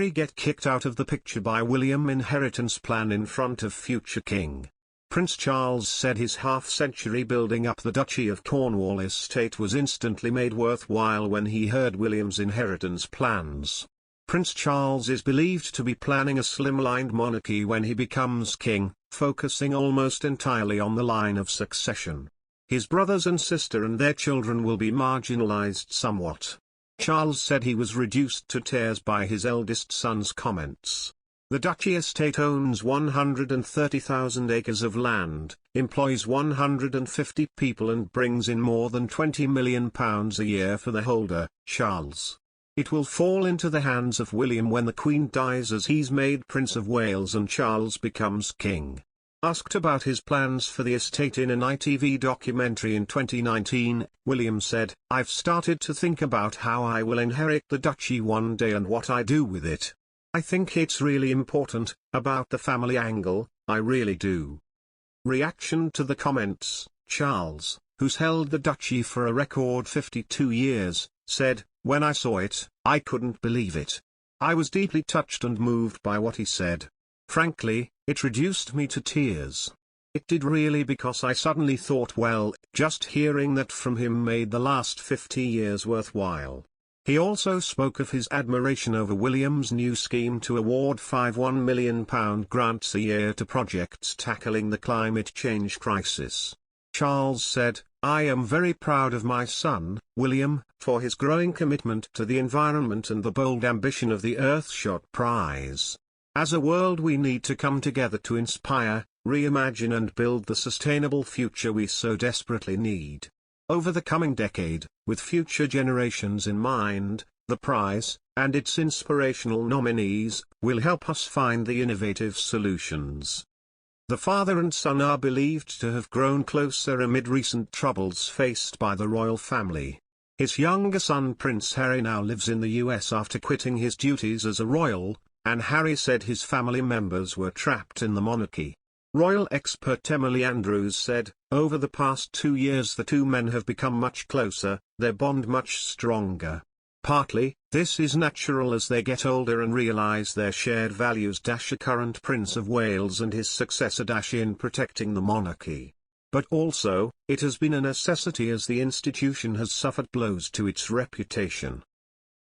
Harry get kicked out of the picture by William inheritance plan in front of future king. Prince Charles said his half-century building up the Duchy of Cornwall estate was instantly made worthwhile when he heard William's inheritance plans. Prince Charles is believed to be planning a slimlined monarchy when he becomes king, focusing almost entirely on the line of succession. His brothers and sister and their children will be marginalized somewhat. Charles said he was reduced to tears by his eldest son's comments. The Duchy estate owns 130,000 acres of land, employs 150 people and brings in more than £20 million a year for the holder, Charles. It will fall into the hands of William when the Queen dies, as he's made Prince of Wales and Charles becomes king. Asked about his plans for the estate in an ITV documentary in 2019, William said, "I've started to think about how I will inherit the duchy one day and what I do with it. I think it's really important, about the family angle, I really do." Reaction to the comments: Charles, who's held the duchy for a record 52 years, said, "When I saw it, I couldn't believe it. I was deeply touched and moved by what he said. Frankly, it reduced me to tears. It did really, because I suddenly thought, well, just hearing that from him made the last 50 years worthwhile." He also spoke of his admiration over William's new scheme to award £51 million grants a year to projects tackling the climate change crisis. Charles said, "I am very proud of my son, William, for his growing commitment to the environment and the bold ambition of the Earthshot Prize. As a world, we need to come together to inspire, reimagine and build the sustainable future we so desperately need. Over the coming decade, with future generations in mind, the prize, and its inspirational nominees, will help us find the innovative solutions." The father and son are believed to have grown closer amid recent troubles faced by the royal family. His younger son Prince Harry now lives in the US after quitting his duties as a royal, and Harry said his family members were trapped in the monarchy. Royal expert Emily Andrews said, "Over the past 2 years the two men have become much closer, their bond much stronger. Partly, this is natural as they get older and realise their shared values. A current Prince of Wales and his successor in protecting the monarchy. But also, it has been a necessity as the institution has suffered blows to its reputation."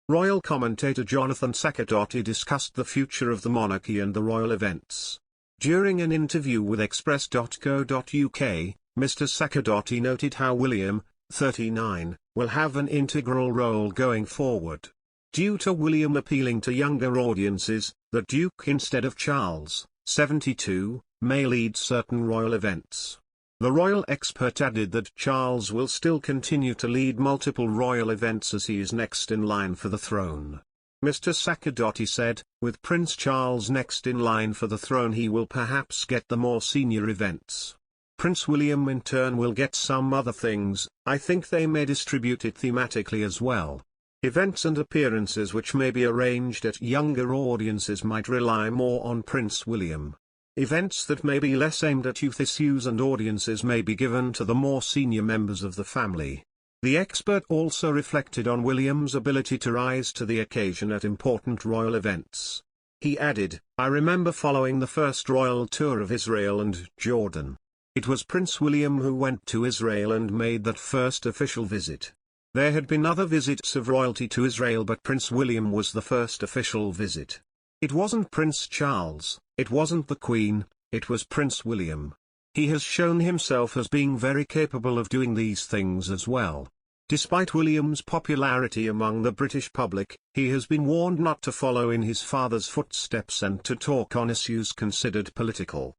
Royal commentator Jonathan Saccardotti discussed the future of the monarchy and the royal events. During an interview with Express.co.uk, Mr. Saccardotti noted how William, 39, will have an integral role going forward. Due to William appealing to younger audiences, the Duke instead of Charles, 72, may lead certain royal events. The royal expert added that Charles will still continue to lead multiple royal events as he is next in line for the throne. Mr. Saccardotti said, "With Prince Charles next in line for the throne, he will perhaps get the more senior events. Prince William in turn will get some other things. I think they may distribute it thematically as well. Events and appearances which may be arranged at younger audiences might rely more on Prince William. Events that may be less aimed at youth issues and audiences may be given to the more senior members of the family." The expert also reflected on William's ability to rise to the occasion at important royal events. He added, "I remember following the first royal tour of Israel and Jordan. It was Prince William who went to Israel and made that first official visit. There had been other visits of royalty to Israel, but Prince William was the first official visit. It wasn't Prince Charles, it wasn't the Queen, it was Prince William. He has shown himself as being very capable of doing these things as well." Despite William's popularity among the British public, he has been warned not to follow in his father's footsteps and to talk on issues considered political.